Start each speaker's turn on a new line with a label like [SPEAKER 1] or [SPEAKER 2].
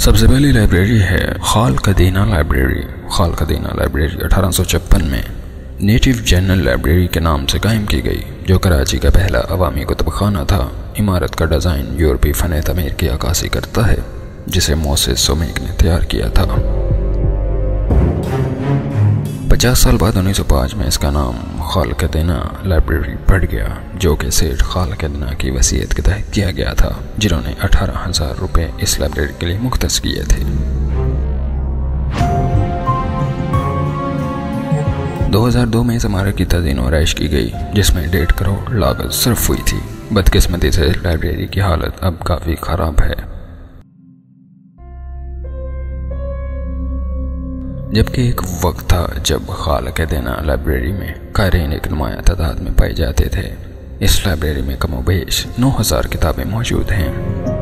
[SPEAKER 1] सबसे पहली लाइब्रेरी है खाल-कदीना लाइब्रेरी। खाल-कदीना लाइब्रेरी 1856 में नेटिव जनरल लाइब्रेरी के नाम से कायम की गई, जो कराची का पहला अवामी कुतुबखाना था। इमारत का डिज़ाइन यूरोपीय फ़न तमीर की अक्कासी करता है, जिसे मोसेस सोमेक ने तैयार किया था। 50 साल बाद 1905 में इसका नाम खाल-कदीना लाइब्रेरी पड़ गया, जो कि सेठ खाल-कदीना की वसीयत के तहत किया गया था, जिन्होंने 18,000 रुपये इस लाइब्रेरी के लिए मुख्तस किए थे। 2002 में इस इमारत की तज़ीन और आराइश की गई, जिसमें 1.5 करोड़ लागत सिर्फ हुई थी। बदकिस्मती से लाइब्रेरी की हालत अब काफ़ी ख़राब है, जबकि एक वक्त था जब खाल-कदीना लाइब्रेरी में क़ारीन एक नुमाया तादाद में पाए जाते थे। इस लाइब्रेरी में कमोबेश 9,000 किताबें मौजूद हैं।